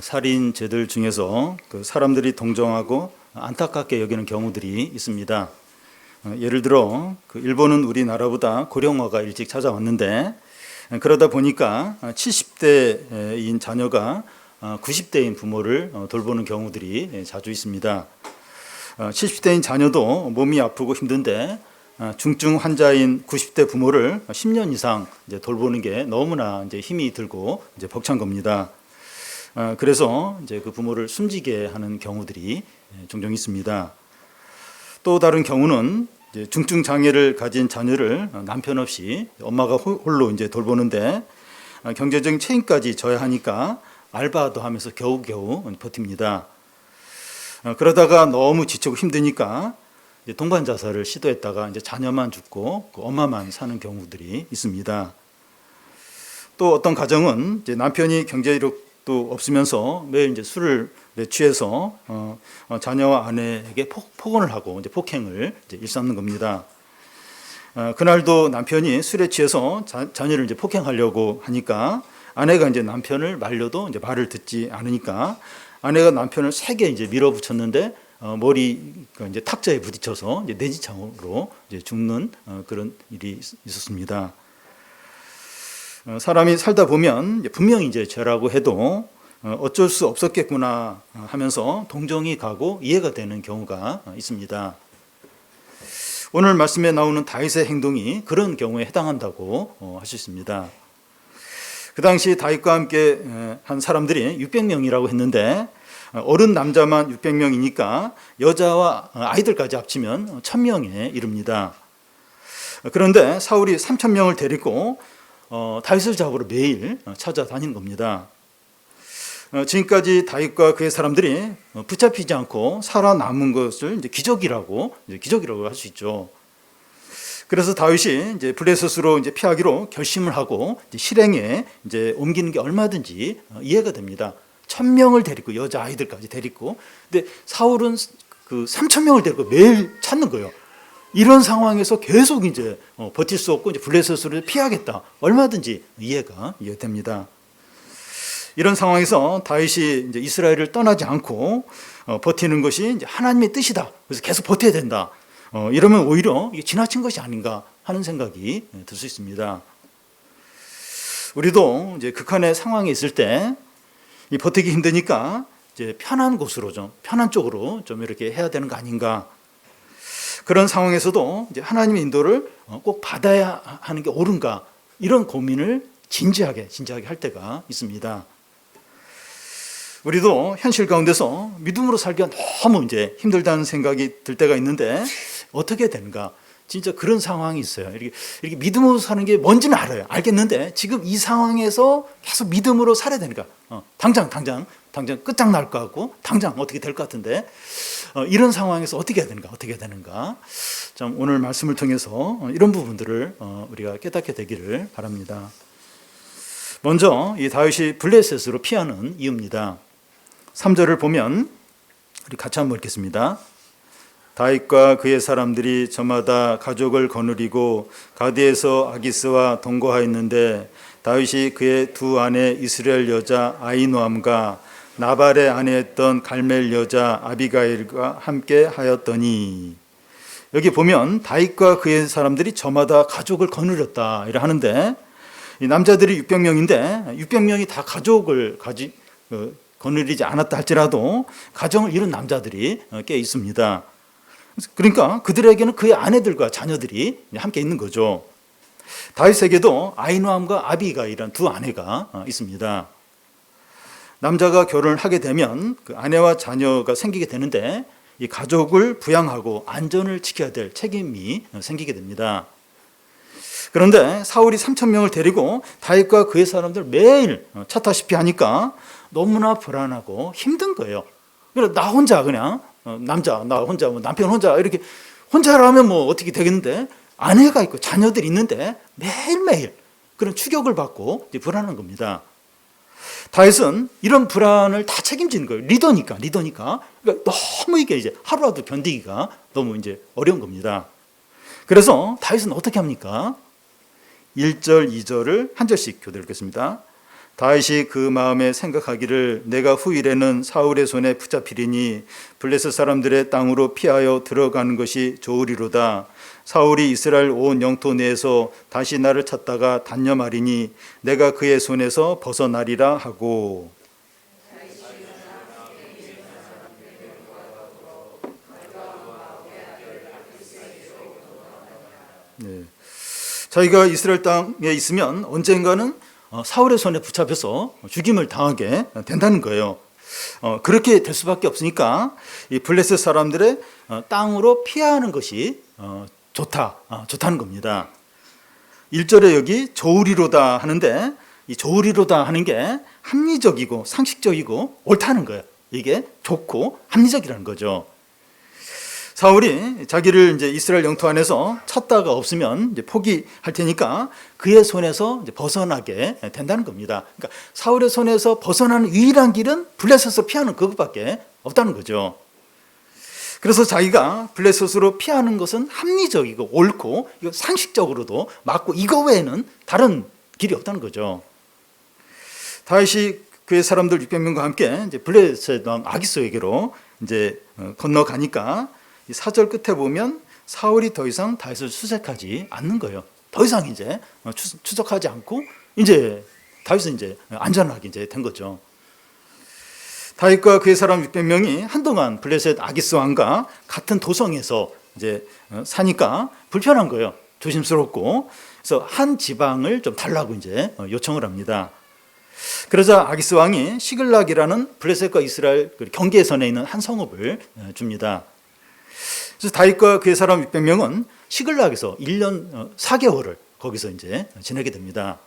살인죄들 중에서 그 사람들이 동정하고 안타깝게 여기는 경우들이 있습니다. 예를 들어 일본은 우리나라보다 고령화가 일찍 찾아왔는데 그러다 보니까 70대인 자녀가 90대인 부모를 돌보는 경우들이 자주 있습니다. 70대인 자녀도 몸이 아프고 힘든데 중증 환자인 90대 부모를 10년 이상 돌보는 게 너무나 힘이 들고 벅찬 겁니다. 그래서 그 부모를 숨지게 하는 경우들이 종종 있습니다. 또 다른 경우는 중증 장애를 가진 자녀를 남편 없이 엄마가 홀로 돌보는데 경제적인 책임까지 져야 하니까 알바도 하면서 겨우겨우 버팁니다. 그러다가 너무 지치고 힘드니까 동반 자살을 시도했다가 자녀만 죽고 엄마만 사는 경우들이 있습니다. 또 어떤 가정은 남편이 경제력도 없으면서 매일 술을 취해서 자녀와 아내에게 폭언을 하고 폭행을 일삼는 겁니다. 그날도 남편이 술에 취해서 자녀를 폭행하려고 하니까 아내가 남편을 말려도 말을 듣지 않으니까 아내가 남편을 세게 밀어붙였는데 머리가 탁자에 부딪혀서 내지창으로 죽는 그런 일이 있었습니다. 사람이 살다 보면 분명히 죄라고 해도 어쩔 수 없었겠구나 하면서 동정이 가고 이해가 되는 경우가 있습니다. 오늘 말씀에 나오는 다윗의 행동이 그런 경우에 해당한다고 할 수 있습니다. 그 당시 다윗과 함께 한 사람들이 600명이라고 했는데 어른 남자만 600명이니까 여자와 아이들까지 합치면 1000명에 이릅니다. 그런데 사울이 3000명을 데리고 다윗을 잡으러 매일 찾아다니는 겁니다. 지금까지 다윗과 그의 사람들이 붙잡히지 않고 살아남은 것을 기적이라고 할 수 있죠. 그래서 다윗이 블레셋으로 피하기로 결심을 하고 실행에 옮기는 게 얼마든지 이해가 됩니다. 1000명을 데리고 여자 아이들까지 데리고, 근데 사울은 그 3000명을 데리고 매일 찾는 거예요. 이런 상황에서 계속 버틸 수 없고 블레셋으로 피하겠다. 얼마든지 이해가 됩니다. 이런 상황에서 다윗이 이스라엘을 떠나지 않고 버티는 것이 하나님의 뜻이다. 그래서 계속 버텨야 된다. 이러면 오히려 이게 지나친 것이 아닌가 하는 생각이 들 수 있습니다. 우리도 극한의 상황에 있을 때 버티기 힘드니까 편한 곳으로 편한 쪽으로 이렇게 해야 되는 거 아닌가. 그런 상황에서도 하나님의 인도를 꼭 받아야 하는 게 옳은가. 이런 고민을 진지하게 할 때가 있습니다. 우리도 현실 가운데서 믿음으로 살기가 너무 힘들다는 생각이 들 때가 있는데 어떻게 되는가? 진짜 그런 상황이 있어요. 이렇게 믿음으로 사는 게 뭔지는 알아요. 알겠는데 지금 이 상황에서 계속 믿음으로 살아야 되니까 당장 끝장날 것 같고 당장 어떻게 될 것 같은데 이런 상황에서 어떻게 해야 되는가? 좀 오늘 말씀을 통해서 이런 부분들을 우리가 깨닫게 되기를 바랍니다. 먼저 이 다윗이 블레셋으로 피하는 이유입니다. 3절을 보면 우리 같이 한번 읽겠습니다. 다윗과 그의 사람들이 저마다 가족을 거느리고 가드에서 아기스와 동거하였는데 다윗이 그의 두 아내 이스라엘 여자 아히노암과 나발의 아내였던 갈멜 여자 아비가일과 함께 하였더니, 여기 보면 다윗과 그의 사람들이 저마다 가족을 거느렸다 이라 하는데 이 남자들이 600명인데 600명이 다 가족을 거느리지 않았다 할지라도 가정을 이룬 남자들이 꽤 있습니다. 그러니까 그들에게는 그의 아내들과 자녀들이 함께 있는 거죠. 다윗에게도 아히노암과 아비가일이라는 두 아내가 있습니다. 남자가 결혼을 하게 되면 그 아내와 자녀가 생기게 되는데 이 가족을 부양하고 안전을 지켜야 될 책임이 생기게 됩니다. 그런데 사울이 3000명을 데리고 다윗과 그의 사람들 매일 차 타시피 하니까 너무나 불안하고 힘든 거예요. 그래서 나 혼자 그냥 나 혼자 남편 혼자 이렇게 혼자라면 어떻게 되겠는데 아내가 있고 자녀들이 있는데 매일매일 그런 추격을 받고 불안한 겁니다. 다윗은 이런 불안을 다 책임지는 거예요. 리더니까. 그러니까 너무 이게 하루라도 견디기가 너무 어려운 겁니다. 그래서 다윗은 어떻게 합니까? 1절, 2절을 한 절씩 교대로 읽겠습니다. 다윗이 그 마음에 생각하기를 내가 후일에는 사울의 손에 붙잡히리니 블레셋 사람들의 땅으로 피하여 들어가는 것이 좋으리로다. 사울이 이스라엘 온 영토 내에서 다시 나를 찾다가 단념하리니 내가 그의 손에서 벗어나리라 하고. 네. 자기가 이스라엘 땅에 있으면 언젠가는 사울의 손에 붙잡혀서 죽임을 당하게 된다는 거예요. 그렇게 될 수밖에 없으니까 이 블레셋 사람들의 땅으로 피하는 것이 좋다는 겁니다. 1절에 여기 좋으리로다 하는데 이 좋으리로다 하는 게 합리적이고 상식적이고 옳다는 거예요. 이게 좋고 합리적이라는 거죠. 사울이 자기를 이제 이스라엘 영토 안에서 찾다가 없으면 이제 포기할 테니까 그의 손에서 이제 벗어나게 된다는 겁니다. 그러니까 사울의 손에서 벗어나는 유일한 길은 블레셋으로 피하는 그것밖에 없다는 거죠. 그래서 자기가 블레셋으로 피하는 것은 합리적이고 옳고 이거 상식적으로도 맞고 이거 외에는 다른 길이 없다는 거죠. 다윗이 그의 사람들 600명과 함께 이제 블레셋 왕 아기스에게로 이제 건너가니까 이 4절 끝에 보면 사울이 더 이상 다윗을 수색하지 않는 거예요. 더 이상 이제 추적하지 않고 이제 다윗은 이제 안전하게 이제 된 거죠. 다윗과 그의 사람 600명이 한동안 블레셋 아기스 왕과 같은 도성에서 이제 사니까 불편한 거예요. 조심스럽고. 그래서 한 지방을 좀 달라고 이제 요청을 합니다. 그러자 아기스 왕이 시글락이라는 블레셋과 이스라엘 경계선에 있는 한 성읍을 줍니다. 그래서 다윗과 그의 사람 600명은 시글락에서 1년 4개월을 거기서 이제 지내게 됩니다.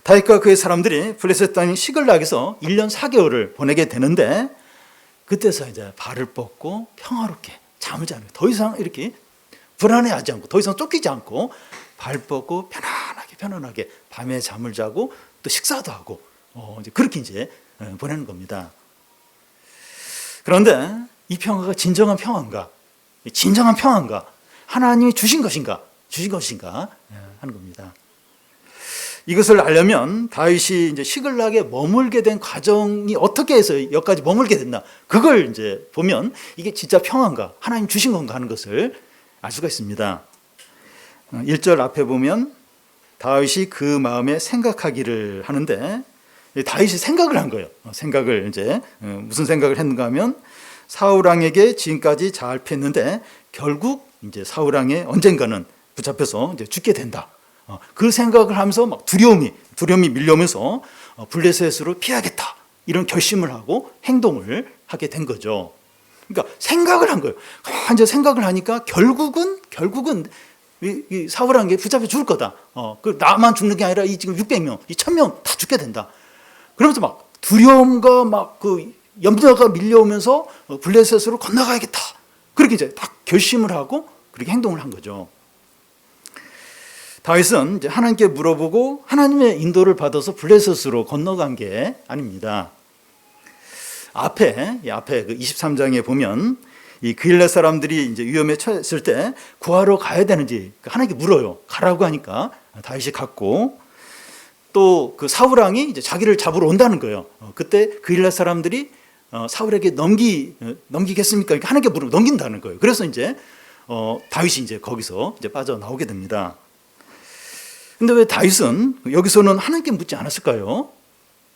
다윗과 그의 사람들이 블레셋 땅인 시글락에서 1년 4개월을 보내게 되는데 그때서 이제 발을 뻗고 평화롭게 잠을 자는 더 이상 이렇게 불안해하지 않고 더 이상 쫓기지 않고 발 뻗고 편안하게 밤에 잠을 자고 또 식사도 하고 이제 그렇게 이제 보내는 겁니다. 그런데 이 평화가 진정한 평화인가? 진정한 평화인가? 하나님이 주신 것인가 하는 겁니다. 이것을 알려면 다윗이 이제 시글락에 머물게 된 과정이 어떻게 해서 여기까지 머물게 됐나? 그걸 이제 보면 이게 진짜 평화인가? 하나님 주신 건가 하는 것을 알 수가 있습니다. 1절 앞에 보면 다윗이 그 마음에 생각하기를 하는데 다윗이 생각을 한 거예요. 생각을 이제 무슨 생각을 했는가 하면 사울 왕에게 지금까지 잘 피했는데 결국 이제 사울 왕에 언젠가는 붙잡혀서 이제 죽게 된다. 그 생각을 하면서 막 두려움이 밀려오면서 블레셋으로 피하겠다. 이런 결심을 하고 행동을 하게 된 거죠. 그러니까 생각을 한 거예요. 이제 생각을 하니까 결국은 이 사울 왕에게 붙잡혀 죽을 거다. 그 나만 죽는 게 아니라 이 지금 600명, 이 1000명 다 죽게 된다. 그러면서 막 두려움과 막 그 염려가 밀려오면서 블레셋으로 건너가야겠다. 그렇게 이제 딱 결심을 하고 그렇게 행동을 한 거죠. 다윗은 이제 하나님께 물어보고 하나님의 인도를 받아서 블레셋으로 건너간 게 아닙니다. 앞에 그 23장에 보면 이 그일렛 사람들이 이제 위험에 처했을 때 구하러 가야 되는지 하나님께 물어요. 가라고 하니까 다윗이 갔고 또 그 사울 왕이 이제 자기를 잡으러 온다는 거예요. 그때 그일렛 사람들이 사울에게 넘기겠습니까? 그러니까 하나님께 물으면 넘긴다는 거예요. 그래서 이제 다윗이 이제 거기서 이제 빠져나오게 됩니다. 근데 왜 다윗은 여기서는 하나님께 묻지 않았을까요?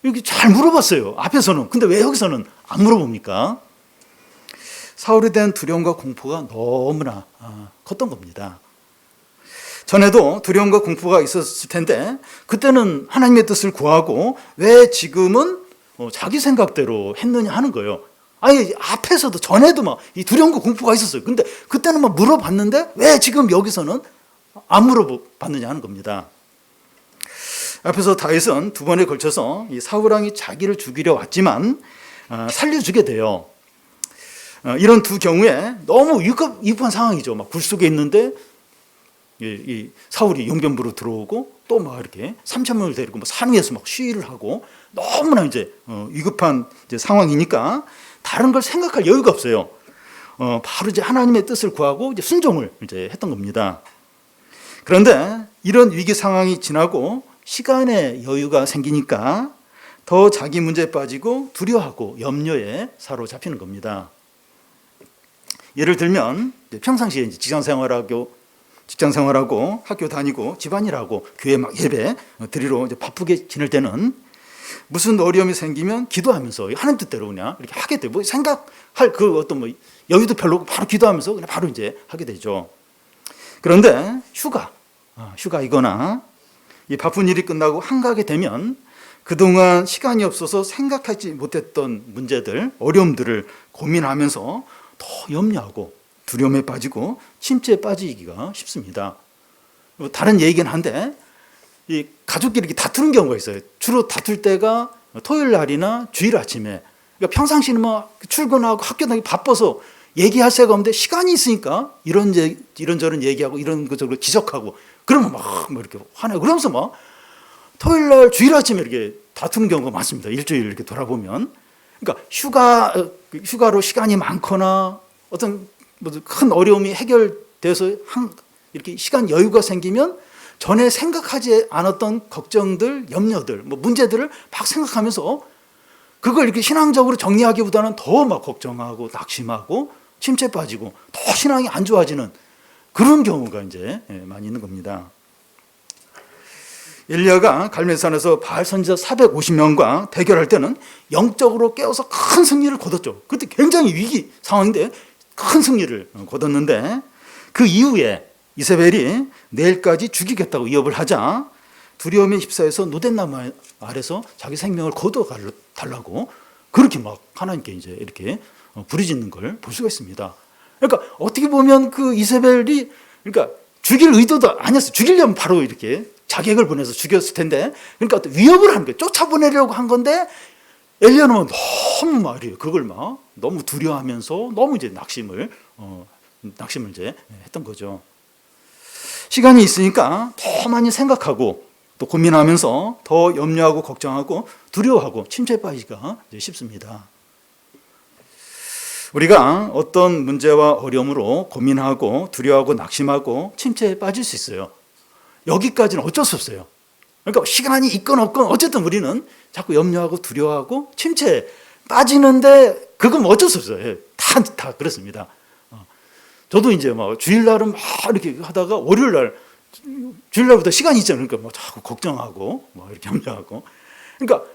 이렇게 잘 물어봤어요. 앞에서는. 근데 왜 여기서는 안 물어봅니까? 사울에 대한 두려움과 공포가 너무나 컸던 겁니다. 전에도 두려움과 공포가 있었을 텐데 그때는 하나님의 뜻을 구하고 왜 지금은 자기 생각대로 했느냐 하는 거예요. 아니 앞에서도 전에도 막 이 두려움과 공포가 있었어요. 근데 그때는 막 물어봤는데 왜 지금 여기서는 안 물어봤느냐 하는 겁니다. 앞에서 다윗은 두 번에 걸쳐서 이 사울 왕이 자기를 죽이려 왔지만 살려주게 돼요. 이런 두 경우에 너무 위급한 상황이죠. 막 굴 속에 있는데 이 사울이 용변부로 들어오고 또 막 이렇게 3,000명을 데리고 산 위에서 막 시위를 하고 너무나 이제 위급한 이제 상황이니까 다른 걸 생각할 여유가 없어요. 바로 이제 하나님의 뜻을 구하고 이제 순종을 이제 했던 겁니다. 그런데 이런 위기 상황이 지나고 시간의 여유가 생기니까 더 자기 문제에 빠지고 두려워하고 염려에 사로잡히는 겁니다. 예를 들면 평상시에 이제 직장 생활하고 학교 다니고 집안일하고 교회 막 예배 드리러 이제 바쁘게 지낼 때는 무슨 어려움이 생기면 기도하면서 하나님 뜻대로 그냥 이렇게 하게 돼. 뭐 생각할 그 어떤 뭐 여유도 별로 없고 바로 기도하면서 그냥 바로 이제 하게 되죠. 그런데 휴가이거나 이 바쁜 일이 끝나고 한가하게 되면 그동안 시간이 없어서 생각하지 못했던 문제들, 어려움들을 고민하면서 더 염려하고 두려움에 빠지고 침체에 빠지기가 쉽습니다. 다른 얘기긴 한데 이 가족끼리 이렇게 다투는 경우가 있어요. 주로 다툴 때가 토요일 날이나 주일 아침에. 그러니까 평상시는 뭐 출근하고 학교 다니기 바빠서 얘기할 새가 없는데 시간이 있으니까 이런저런 얘기하고 이런 것저런 지적하고 그러면 막 이렇게 화내고 그러면서 막 토요일 날 주일 아침에 이렇게 다투는 경우가 많습니다. 일주일 이렇게 돌아보면. 그러니까 휴가로 시간이 많거나 어떤 큰 어려움이 해결돼서 이렇게 시간 여유가 생기면 전에 생각하지 않았던 걱정들, 염려들, 뭐 문제들을 막 생각하면서 그걸 이렇게 신앙적으로 정리하기보다는 더 막 걱정하고 낙심하고 침체에 빠지고 더 신앙이 안 좋아지는 그런 경우가 이제 많이 있는 겁니다. 엘리야가 갈멜산에서 바알 선지자 450명과 대결할 때는 영적으로 깨어서 큰 승리를 거뒀죠. 그때 굉장히 위기 상황인데 큰 승리를 거뒀는데 그 이후에 이세벨이 내일까지 죽이겠다고 위협을 하자 두려움에 휩싸여서 노덴나무 아래서 자기 생명을 거둬달라고 그렇게 막 하나님께 이제 이렇게 부르짖는 걸 볼 수가 있습니다. 그러니까 어떻게 보면 그 이세벨이 그러니까 죽일 의도도 아니었어요. 죽이려면 바로 이렇게 자객을 보내서 죽였을 텐데 그러니까 위협을 한 거예요. 쫓아보내려고 한 건데 엘리야는 너무 말이에요. 그걸 막 너무 두려워하면서 너무 이제 낙심을 이제 했던 거죠. 시간이 있으니까 더 많이 생각하고 또 고민하면서 더 염려하고 걱정하고 두려워하고 침체에 빠지기가 쉽습니다. 우리가 어떤 문제와 어려움으로 고민하고 두려워하고 낙심하고 침체에 빠질 수 있어요. 여기까지는 어쩔 수 없어요. 그러니까 시간이 있건 없건 어쨌든 우리는 자꾸 염려하고 두려워하고 침체에 빠지는데 그건 어쩔 수 없어요. 다 그렇습니다. 저도 이제 막 주일날은 막 이렇게 하다가 월요일날 주일날부터 시간이 있잖아요. 그러니까 막 자꾸 걱정하고 막 이렇게 염려하고 그러니까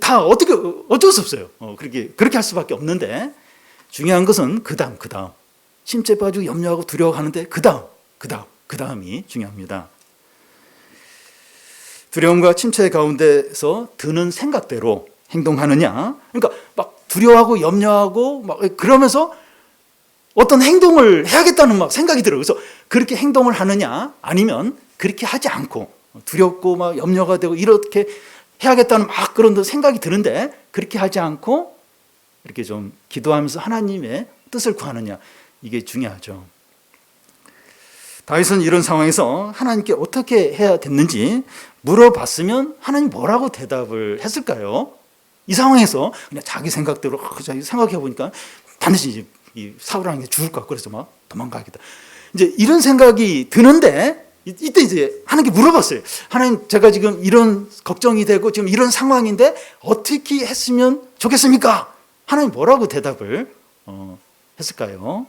다 어쩔 수 없어요. 그렇게 할 수밖에 없는데 중요한 것은 그 다음 침체에 빠지고 염려하고 두려워하는데 그 다음이 중요합니다. 두려움과 침체 가운데서 드는 생각대로 행동하느냐 그러니까 막 두려워하고 염려하고 막 그러면서 어떤 행동을 해야겠다는 막 생각이 들어요. 그래서 그렇게 행동을 하느냐 아니면 그렇게 하지 않고 두렵고 막 염려가 되고 이렇게 해야겠다는 막 그런 생각이 드는데 그렇게 하지 않고 이렇게 좀 기도하면서 하나님의 뜻을 구하느냐 이게 중요하죠. 다윗은 이런 상황에서 하나님께 어떻게 해야 됐는지 물어봤으면 하나님 뭐라고 대답을 했을까요? 이 상황에서 그냥 자기 생각대로 자기 생각해 보니까 반드시 이 사울왕이 죽을 것 같고 그래서 막 도망가겠다. 이제 이런 생각이 드는데 이때 이제 하나님께 물어봤어요. 하나님 제가 지금 이런 걱정이 되고 지금 이런 상황인데 어떻게 했으면 좋겠습니까? 하나님 뭐라고 대답을 했을까요?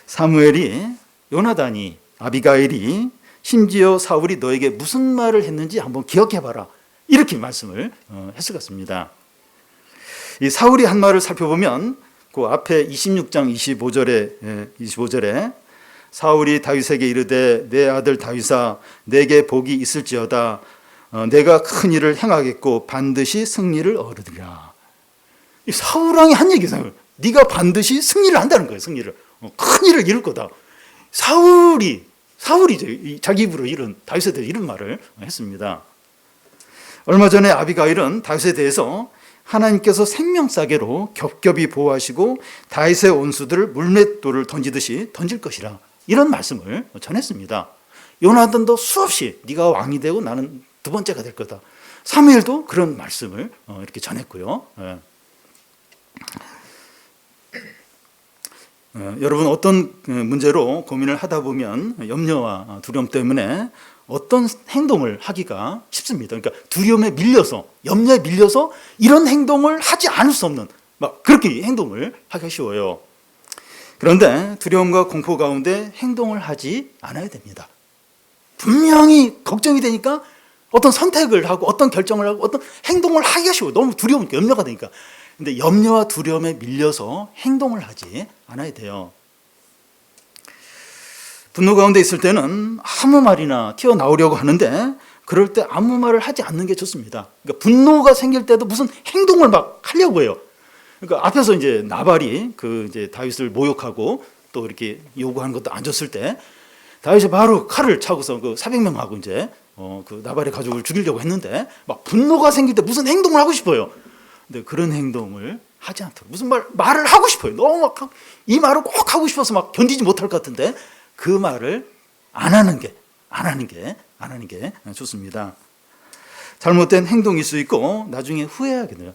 사무엘이 요나단이 아비가일이 심지어 사울이 너에게 무슨 말을 했는지 한번 기억해봐라 이렇게 말씀을 했을 것 같습니다. 이 사울이 한 말을 살펴보면 그 앞에 26장 25절에 사울이 다윗에게 이르되 내 아들 다윗아 내게 복이 있을지어다 내가 큰 일을 행하겠고 반드시 승리를 얻으리라. 사울왕이 한 얘기잖아요. 네가 반드시 승리를 한다는 거예요. 승리를 큰 일을 이룰 거다. 사울이 이제 자기 입으로 다윗에 대해 이런 말을 했습니다. 얼마 전에 아비가일은 다윗에 대해서 하나님께서 생명싸개로 겹겹이 보호하시고 다윗의 온수들을 물맷돌을 던지듯이 던질 것이라 이런 말씀을 전했습니다. 요나단도 수없이 네가 왕이 되고 나는 두 번째가 될 거다. 사무엘도 그런 말씀을 이렇게 전했고요. 여러분 어떤 문제로 고민을 하다 보면 염려와 두려움 때문에 어떤 행동을 하기가 쉽습니다. 그러니까 두려움에 밀려서, 염려에 밀려서 이런 행동을 하지 않을 수 없는, 막 그렇게 행동을 하기가 쉬워요. 그런데 두려움과 공포 가운데 행동을 하지 않아야 됩니다. 분명히 걱정이 되니까 어떤 선택을 하고 어떤 결정을 하고 어떤 행동을 하기가 쉬워요. 너무 두려움, 염려가 되니까. 근데 염려와 두려움에 밀려서 행동을 하지 않아야 돼요. 분노 가운데 있을 때는 아무 말이나 튀어나오려고 하는데 그럴 때 아무 말을 하지 않는 게 좋습니다. 그러니까 분노가 생길 때도 무슨 행동을 막 하려고 해요. 그러니까 앞에서 이제 나발이 이제 다윗을 모욕하고 또 이렇게 요구하는 것도 안 줬을 때 다윗이 바로 칼을 차고서 400명하고 이제 그 나발의 가족을 죽이려고 했는데 막 분노가 생길 때 무슨 행동을 하고 싶어요. 근데 그런 행동을 하지 않도록 무슨 말을 하고 싶어요. 너무 막 이 말을 꼭 하고 싶어서 막 견디지 못할 것 같은데 그 말을 안 하는 게 좋습니다. 잘못된 행동일 수 있고 나중에 후회하게 돼요.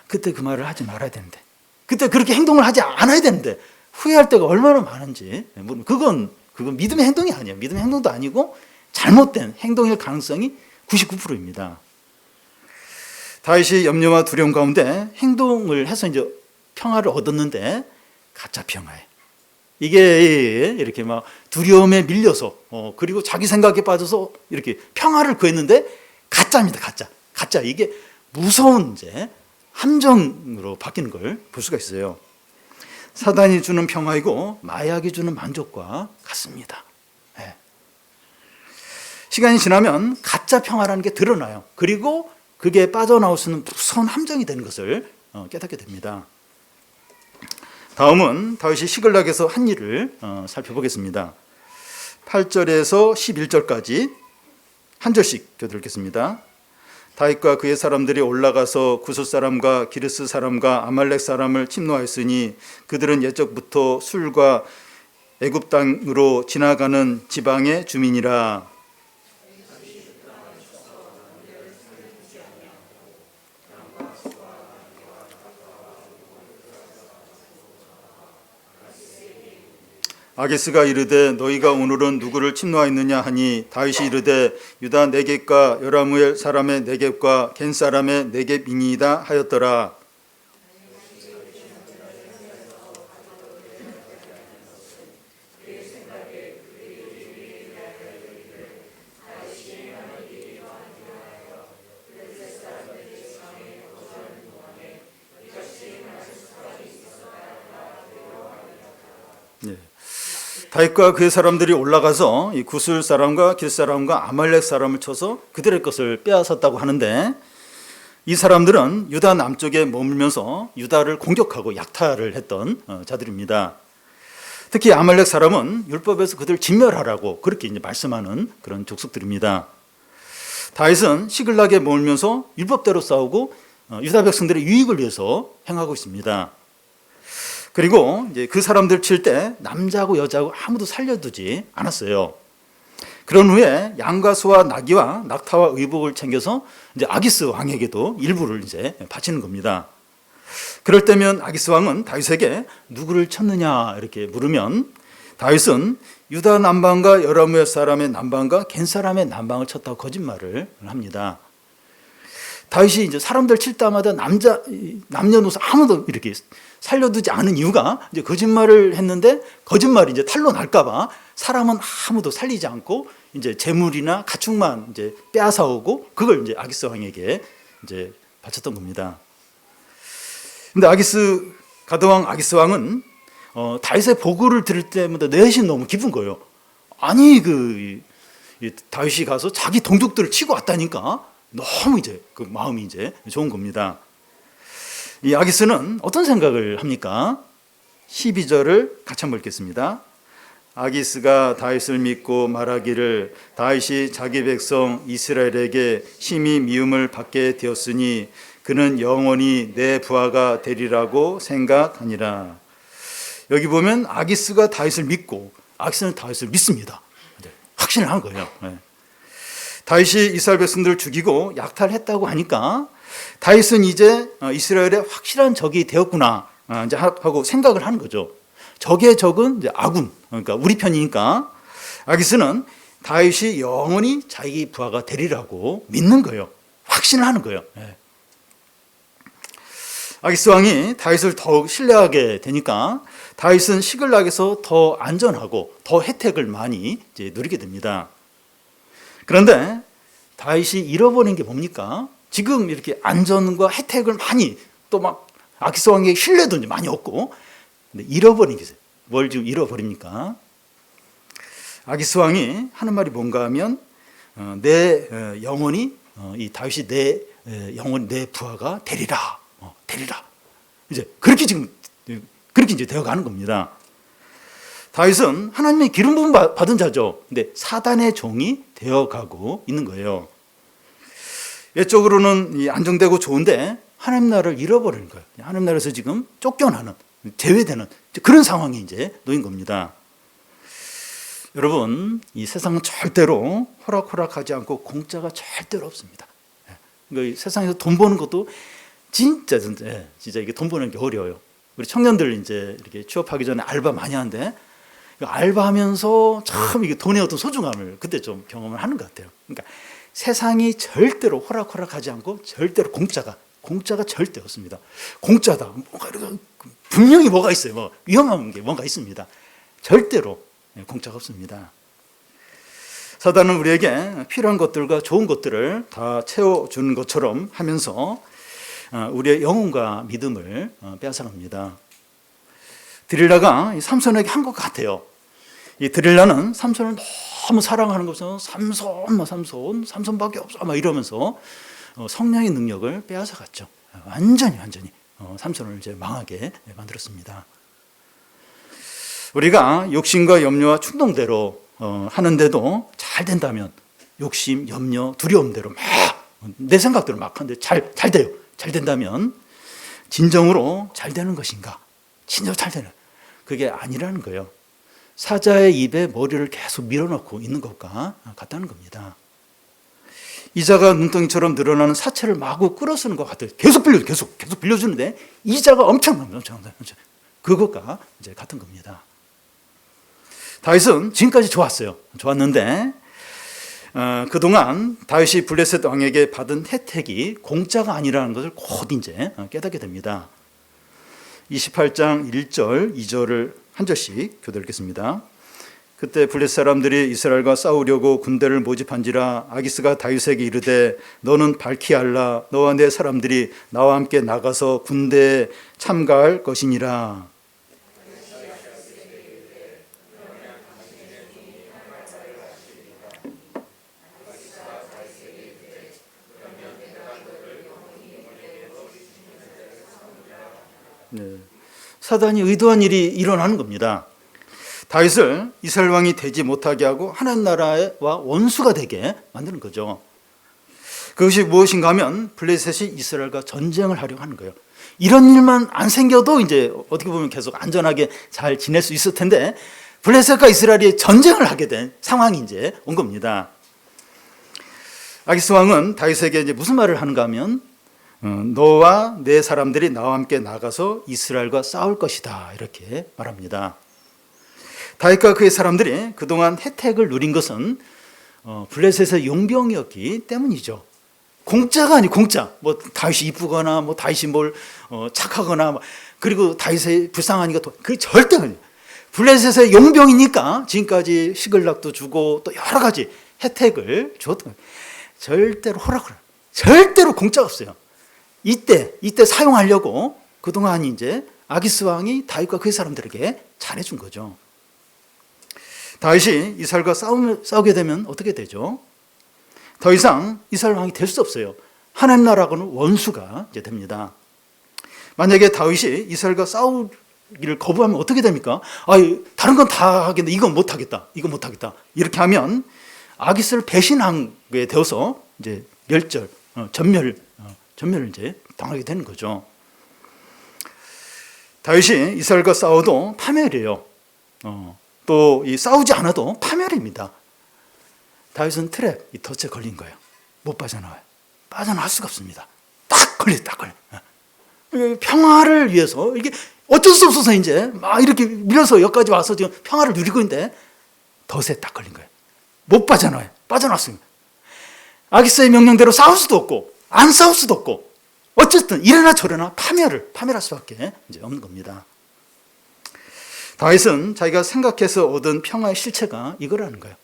그때 그 말을 하지 말아야 되는데, 그때 그렇게 행동을 하지 않아야 되는데 후회할 때가 얼마나 많은지. 그건 믿음의 행동이 아니에요. 믿음의 행동도 아니고 잘못된 행동일 가능성이 99%입니다. 다윗이 염려와 두려움 가운데 행동을 해서 이제 평화를 얻었는데 가짜 평화예요. 이게 이렇게 막 두려움에 밀려서 그리고 자기 생각에 빠져서 이렇게 평화를 구했는데 가짜입니다. 가짜. 이게 무서운 이제 함정으로 바뀌는 걸 볼 수가 있어요. 사단이 주는 평화이고 마약이 주는 만족과 같습니다. 네. 시간이 지나면 가짜 평화라는 게 드러나요. 그리고 그게 빠져나올 수 있는 무서운 함정이 되는 것을 깨닫게 됩니다. 다음은 다윗이 시글락에서 한 일을 살펴보겠습니다. 8절에서 11절까지 한 절씩 교독하겠습니다. 다윗과 그의 사람들이 올라가서 구스 사람과 기르스 사람과 아말렉 사람을 침노하였으니 그들은 옛적부터 술과 애굽 땅으로 지나가는 지방의 주민이라. 아기스가 이르되 너희가 오늘은 누구를 침노하였느냐 하니 다윗이 이르되 유다 네겝과 여라무엘 사람의 네겝과 겐 사람의 네겝이니이다 하였더라. 다윗과 그의 사람들이 올라가서 이 구슬 사람과 길 사람과 아말렉 사람을 쳐서 그들의 것을 빼앗았다고 하는데 이 사람들은 유다 남쪽에 머물면서 유다를 공격하고 약탈을 했던 자들입니다. 특히 아말렉 사람은 율법에서 그들을 진멸하라고 그렇게 이제 말씀하는 그런 족속들입니다. 다윗은 시글락에 머물면서 율법대로 싸우고 유다 백성들의 유익을 위해서 행하고 있습니다. 그리고 이제 그 사람들 칠 때 남자하고 여자하고 아무도 살려두지 않았어요. 그런 후에 양과 소와 나귀와 낙타와 의복을 챙겨서 이제 아기스 왕에게도 일부를 이제 바치는 겁니다. 그럴 때면 아기스 왕은 다윗에게 누구를 쳤느냐 이렇게 물으면 다윗은 유다 남방과 여라무엘 사람의 남방과 겐 사람의 남방을 쳤다고 거짓말을 합니다. 다윗이 이제 사람들 칠 때마다 남녀노소 아무도 이렇게 살려두지 않은 이유가 이제 거짓말을 했는데 거짓말이 이제 탄로 날까봐 사람은 아무도 살리지 않고 이제 재물이나 가축만 이제 빼앗아오고 그걸 이제 아기스 왕에게 이제 바쳤던 겁니다. 근데 가드왕 아기스 왕은 다윗의 보고를 들을 때마다 내심 너무 기쁜 거예요. 아니 다윗이 가서 자기 동족들을 치고 왔다니까 너무 이제 그 마음이 이제 좋은 겁니다. 이 아기스는 어떤 생각을 합니까? 12절을 같이 한번 읽겠습니다. 아기스가 다윗을 믿고 말하기를 다윗이 자기 백성 이스라엘에게 심히 미움을 받게 되었으니 그는 영원히 내 부하가 되리라고 생각하니라. 여기 보면 아기스가 다윗을 믿고 아기스는 다윗을 믿습니다. 확신을 한 거예요. 다윗이 이스라엘 백성들을 죽이고 약탈했다고 하니까 다윗은 이제 이스라엘의 확실한 적이 되었구나 이제 하고 생각을 하는 거죠. 적의 적은 이제 아군, 그러니까 우리 편이니까 아기스는 다윗이 영원히 자기 부하가 되리라고 믿는 거예요. 확신을 하는 거예요. 아기스 왕이 다윗을 더욱 신뢰하게 되니까 다윗은 시글락에서 더 안전하고 더 혜택을 많이 이제 누리게 됩니다. 그런데 다윗이 잃어버린 게 뭡니까? 지금 이렇게 안전과 혜택을 많이 또 막 아기스 왕의 신뢰도 이제 많이 얻고, 근데 잃어버린 게 있어요. 뭘 지금 잃어버립니까? 아기스 왕이 하는 말이 뭔가 하면 내 영혼이 이 다윗이 내 영혼이 내 부하가 되리라. 되리라. 이제 그렇게 지금 그렇게 이제 되어가는 겁니다. 다윗은 하나님의 기름 부음 받은 자죠. 근데 사단의 종이 되어가고 있는 거예요. 외적으로는 안정되고 좋은데 하나님 나라를 잃어버리는 거예요. 하나님 나라에서 지금 쫓겨나는, 제외되는 그런 상황이 이제 놓인 겁니다. 여러분, 이 세상은 절대로 호락호락하지 않고 공짜가 절대로 없습니다. 그러니까 세상에서 돈 버는 것도 진짜 이게 돈 버는 게 어려워요. 우리 청년들 이제 이렇게 취업하기 전에 알바 많이 하는데, 알바하면서 참 이게 돈의 어떤 소중함을 그때 좀 경험을 하는 것 같아요. 그러니까 세상이 절대로 호락호락하지 않고 절대로 공짜가 절대 없습니다. 공짜다. 분명히 뭐가 있어요. 뭐 위험한 게 뭔가 있습니다. 절대로 공짜가 없습니다. 사단은 우리에게 필요한 것들과 좋은 것들을 다 채워주는 것처럼 하면서 우리의 영혼과 믿음을 빼앗아갑니다. 드릴라가 삼손에게 한 것 같아요. 이 드릴라는 삼손을 너무 사랑하는 것은 삼손밖에 없어 막 이러면서 성령의 능력을 빼앗아갔죠. 완전히 삼손을 이제 망하게 만들었습니다. 우리가 욕심과 염려와 충동대로 하는데도 잘 된다면 욕심, 염려, 두려움대로 막 내 생각대로 막 하는데 잘 돼요. 잘 된다면 진정으로 잘 되는 것인가? 진짜 잘 되는, 그게 아니라는 거예요. 사자의 입에 머리를 계속 밀어넣고 있는 것과 같다는 겁니다. 이자가 눈덩이처럼 늘어나는 사채를 마구 끌어쓰는 것 같아요. 계속 빌려주는데 이자가 엄청납니다. 그것과 이제 같은 겁니다. 다윗은 지금까지 좋았는데 그동안 다윗이 블레셋 왕에게 받은 혜택이 공짜가 아니라는 것을 곧 이제 깨닫게 됩니다. 28장 1절, 2절을 한 절씩 교대 읽겠습니다. 그때 블레셋 사람들이 이스라엘과 싸우려고 군대를 모집한지라 아기스가 다윗에게 이르되 너는 밝히 알라 너와 내 사람들이 나와 함께 나가서 군대에 참가할 것이니라. 네. 사단이 의도한 일이 일어나는 겁니다. 다윗을 이스라엘 왕이 되지 못하게 하고 하나님 나라와 원수가 되게 만드는 거죠. 그것이 무엇인가 하면 블레셋이 이스라엘과 전쟁을 하려고 하는 거예요. 이런 일만 안 생겨도 이제 어떻게 보면 계속 안전하게 잘 지낼 수 있을 텐데 블레셋과 이스라엘이 전쟁을 하게 된 상황이 이제 온 겁니다. 아기스 왕은 다윗에게 이제 무슨 말을 하는가 하면 너와 내 사람들이 나와 함께 나가서 이스라엘과 싸울 것이다 이렇게 말합니다. 다윗과 그의 사람들이 그동안 혜택을 누린 것은 블레셋의 용병이었기 때문이죠. 공짜가 아니 공짜. 뭐 다윗이 이쁘거나 뭐 다윗이 뭘 착하거나 그리고 다윗이 불쌍하니까 그게 절대 아니에요. 블레셋의 용병이니까 지금까지 시글락도 주고 또 여러 가지 혜택을 줬던 거예요. 절대로 절대로 공짜가 없어요. 이때 사용하려고 그동안 이제 아기스 왕이 다윗과 그의 사람들에게 잘해준 거죠. 다윗이 이스라엘과 싸우게 되면 어떻게 되죠? 더 이상 이스라엘 왕이 될 수 없어요. 하나님 나라하고는 원수가 이제 됩니다. 만약에 다윗이 이스라엘과 싸우기를 거부하면 어떻게 됩니까? 다른 건 다 하겠는데 이건 못 하겠다. 이렇게 하면 아기스를 배신하게 되어서 이제 전멸을 이제 당하게 되는 거죠. 다윗이 이스라엘과 싸워도 파멸이에요. 또 이 싸우지 않아도 파멸입니다. 다윗은 트랩, 이 덫에 걸린 거예요. 못 빠져나와요. 빠져나올 수가 없습니다. 딱 걸려. 평화를 위해서 이게 어쩔 수 없어서 이제 막 이렇게 밀어서 여기까지 와서 지금 평화를 누리고 있는데 덫에 딱 걸린 거예요. 못 빠져나와요. 빠져나왔습니다. 아기스의 명령대로 싸울 수도 없고 안 싸울 수도 없고 어쨌든 이래나 저래나 파멸할 수밖에 이제 없는 겁니다. 다윗은 자기가 생각해서 얻은 평화의 실체가 이거라는 거예요.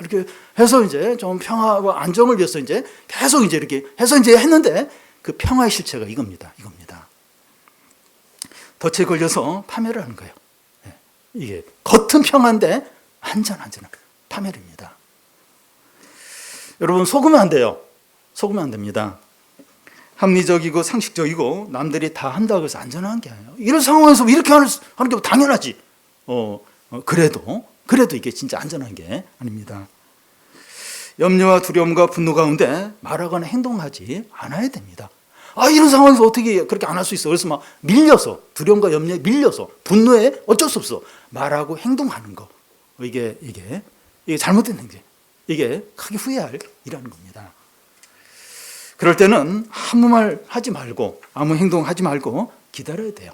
이렇게 해서 이제 좀 평화와 안정을 위해서 이제 계속 이제 이렇게 해서 이제 했는데 그 평화의 실체가 이겁니다. 덫에 걸려서 파멸을 하는 거예요. 이게 겉은 평화인데 안전한 파멸입니다. 여러분 속으면 안 돼요. 속으면 안 됩니다. 합리적이고 상식적이고 남들이 다 한다고 해서 안전한 게 아니에요. 이런 상황에서 이렇게 하는 게 당연하지. 그래도 이게 진짜 안전한 게 아닙니다. 염려와 두려움과 분노 가운데 말하거나 행동하지 않아야 됩니다. 이런 상황에서 어떻게 그렇게 안 할 수 있어? 그래서 막 밀려서 두려움과 염려에 밀려서 분노에 어쩔 수 없어 말하고 행동하는 거. 이게 잘못된 행동. 이게 크게 후회할 일이라는 겁니다. 그럴 때는 아무 말 하지 말고 아무 행동하지 말고 기다려야 돼요.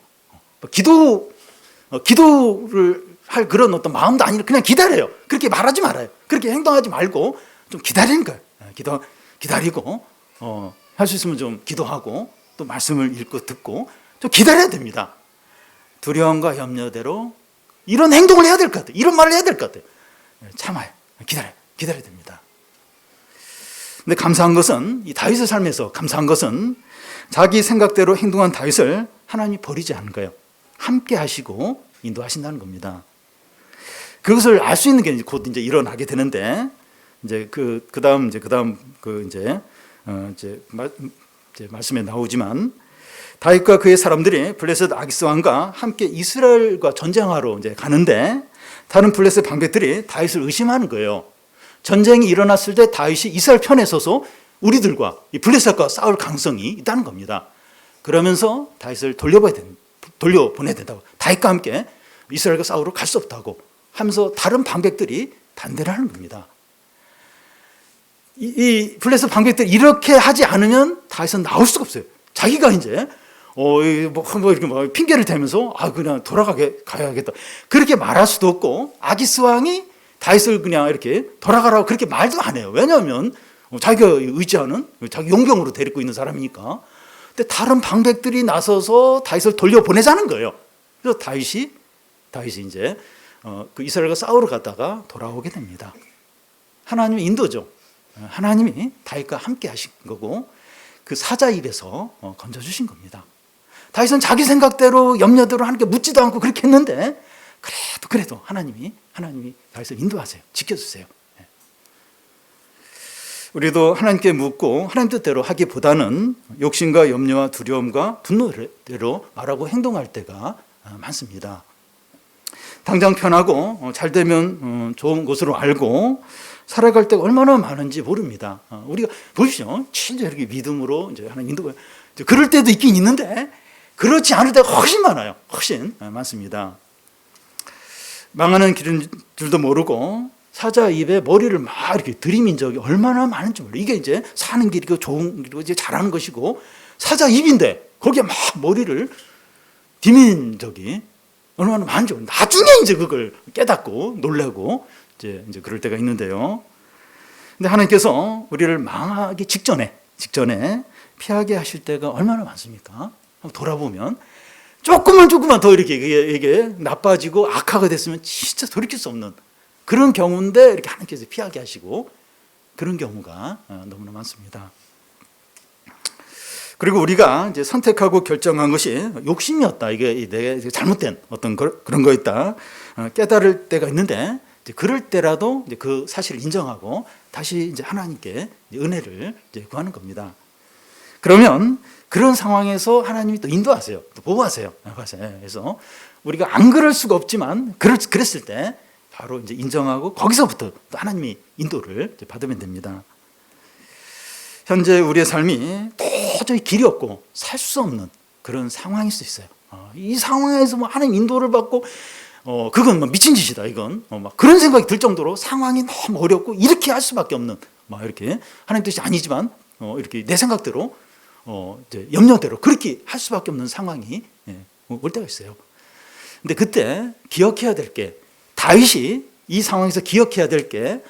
기도를 할 그런 어떤 마음도 아니라 그냥 기다려요. 그렇게 말하지 말아요. 그렇게 행동하지 말고 좀 기다리는 거예요. 기다리고 할 수 있으면 좀 기도하고 또 말씀을 읽고 듣고 좀 기다려야 됩니다. 두려움과 염려대로 이런 행동을 해야 될 것 같아요. 이런 말을 해야 될 것 같아요. 참아요. 기다려야 됩니다. 근데 감사한 것은 이 다윗의 삶에서 감사한 것은 자기 생각대로 행동한 다윗을 하나님이 버리지 않은 거예요. 함께 하시고 인도하신다는 겁니다. 그것을 알 수 있는 게 곧 이제 일어나게 되는데 이제 그다음 말씀에 나오지만 다윗과 그의 사람들이 블레셋 아기스 왕과 함께 이스라엘과 전쟁하러 이제 가는데 다른 블레셋 방백들이 다윗을 의심하는 거예요. 전쟁이 일어났을 때 다윗이 이스라엘 편에 서서 우리들과 이 블레셋과 싸울 가능성이 있다는 겁니다. 그러면서 다윗을 돌려보내야 된다고. 다윗과 함께 이스라엘과 싸우러 갈 수 없다고 하면서 다른 방백들이 반대를 하는 겁니다. 이 블레셋 방백들이 이렇게 하지 않으면 다윗은 나올 수가 없어요. 자기가 이제 이렇게 핑계를 대면서 그냥 가야겠다. 그렇게 말할 수도 없고 아기스 왕이 다윗을 그냥 이렇게 돌아가라고 그렇게 말도 안 해요. 왜냐하면 자기가 의지하는 자기 용병으로 데리고 있는 사람이니까. 근데 다른 방백들이 나서서 다윗을 돌려보내자는 거예요. 그래서 다윗이 이제 그 이스라엘과 싸우러 갔다가 돌아오게 됩니다. 하나님의 인도죠. 하나님이 다윗과 함께 하신 거고 그 사자 입에서 건져주신 겁니다. 다윗은 자기 생각대로 염려대로 하나님께 묻지도 않고 그렇게 했는데 그래도 하나님이 다윗을 인도하세요. 지켜주세요. 우리도 하나님께 묻고 하나님 뜻대로 하기보다는 욕심과 염려와 두려움과 분노대로 말하고 행동할 때가 많습니다. 당장 편하고 잘 되면 좋은 것으로 알고 살아갈 때가 얼마나 많은지 모릅니다. 우리가 보십시오. 진짜 이렇게 믿음으로 이제 하나님 인도가 그럴 때도 있긴 있는데 그렇지 않을 때가 훨씬 많아요. 훨씬 많습니다. 망하는 길인 줄도 모르고 사자 입에 머리를 막 이렇게 들이민 적이 얼마나 많은지 몰라요. 이게 이제 사는 길이고 좋은 길이고 이제 잘하는 것이고 사자 입인데 거기에 막 머리를 디민 적이 얼마나 많은지 몰라요. 나중에 이제 그걸 깨닫고 놀라고 이제 그럴 때가 있는데요. 근데 하나님께서 우리를 망하기 직전에 피하게 하실 때가 얼마나 많습니까? 돌아보면 조금만 더 이게 나빠지고 악화가 됐으면 진짜 돌이킬 수 없는 그런 경우인데 이렇게 하나님께서 피하게 하시고 그런 경우가 너무나 많습니다. 그리고 우리가 이제 선택하고 결정한 것이 욕심이었다. 이게 내가 잘못된 어떤 그런 거였다. 깨달을 때가 있는데 이제 그럴 때라도 이제 그 사실을 인정하고 다시 이제 하나님께 은혜를 이제 구하는 겁니다. 그러면 그런 상황에서 하나님이 또 인도하세요. 또 보호하세요. 그래서 우리가 안 그럴 수가 없지만 그랬을 때 바로 이제 인정하고 거기서부터 또 하나님이 인도를 받으면 됩니다. 현재 우리의 삶이 도저히 길이 없고 살 수 없는 그런 상황일 수 있어요. 이 상황에서 뭐 하나님 인도를 받고 그건 뭐 미친 짓이다. 이건 막 그런 생각이 들 정도로 상황이 너무 어렵고 이렇게 할 수밖에 없는 막 이렇게 하나님 뜻이 아니지만 이렇게 내 생각대로 이제 염려대로 그렇게 할 수밖에 없는 상황이 올 때가 있어요. 근데 그때 기억해야 될 게 다윗이 이 상황에서 기억해야 될 게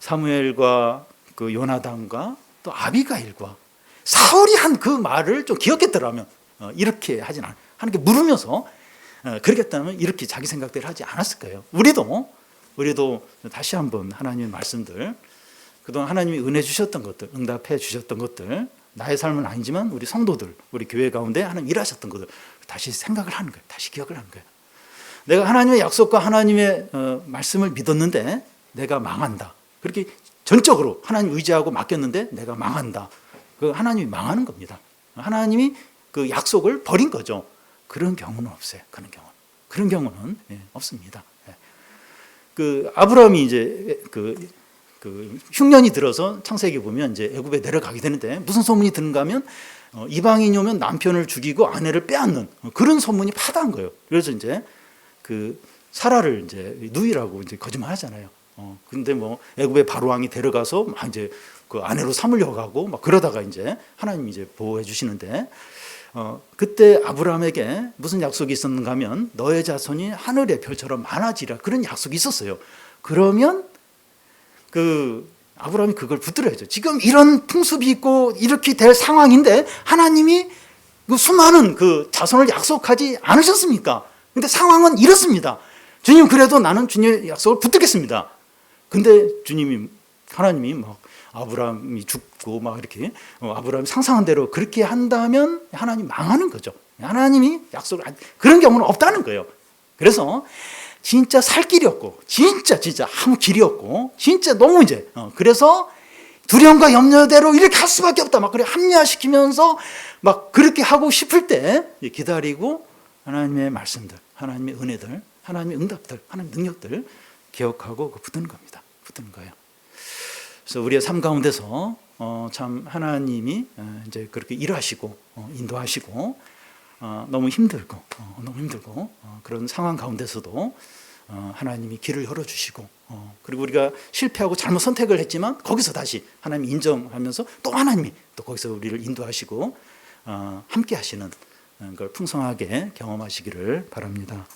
사무엘과 그 요나단과 또 아비가일과 사울이 한 그 말을 좀 기억했더라면 이렇게 하진 않아요. 하나님께 물으면서 그러겠다면 이렇게 자기 생각대로 하지 않았을 거예요. 우리도 다시 한번 하나님의 말씀들, 그동안 하나님이 은혜 주셨던 것들, 응답해 주셨던 것들, 나의 삶은 아니지만 우리 성도들, 우리 교회 가운데 하나님 일하셨던 것들 다시 생각을 하는 거예요. 다시 기억을 하는 거예요. 내가 하나님의 약속과 하나님의 말씀을 믿었는데 내가 망한다. 그렇게 전적으로 하나님 의지하고 맡겼는데 내가 망한다. 그 하나님이 망하는 겁니다. 하나님이 그 약속을 버린 거죠. 그런 경우는 없어요. 그런 경우는 없습니다. 그 아브라함이 이제 그 흉년이 들어서 창세기 보면 이제 애굽에 내려가게 되는데 무슨 소문이 드는가 하면 이방인이 오면 남편을 죽이고 아내를 빼앗는 그런 소문이 파다한 거예요. 그래서 이제 그 사라를 이제 누이라고 이제 거짓말하잖아요. 근데 뭐 애굽의 바로 왕이 데려가서 막 이제 그 아내로 삼으려고 하고 막 그러다가 이제 하나님이 이제 보호해 주시는데 그때 아브라함에게 무슨 약속이 있었는가 하면 너의 자손이 하늘의 별처럼 많아지라 그런 약속이 있었어요. 그러면 그 아브라함이 그걸 붙들어야죠. 지금 이런 풍습이 있고 이렇게 될 상황인데 하나님이 그 수많은 그 자손을 약속하지 않으셨습니까? 근데 상황은 이렇습니다. 주님 그래도 나는 주님의 약속을 붙들겠습니다. 근데 하나님이 막 아브라함이 죽고 막 이렇게 아브라함이 상상한 대로 그렇게 한다면 하나님 망하는 거죠. 하나님이 약속을 그런 경우는 없다는 거예요. 그래서 진짜 살 길이 없고 진짜 아무 길이 없고 진짜 너무 이제 그래서 두려움과 염려대로 이렇게 할 수밖에 없다. 막 그래 합리화시키면서 막 그렇게 하고 싶을 때 기다리고 하나님의 말씀들, 하나님의 은혜들, 하나님의 응답들, 하나님의 능력들 기억하고 붙드는 겁니다. 붙드는 거예요. 그래서 우리의 삶 가운데서 참 하나님이 이제 그렇게 일하시고 인도하시고 너무 힘들고 그런 상황 가운데서도 하나님이 길을 열어주시고 그리고 우리가 실패하고 잘못 선택을 했지만 거기서 다시 하나님이 인정하면서 또 하나님이 또 거기서 우리를 인도하시고 함께 하시는 걸 풍성하게 경험하시기를 바랍니다.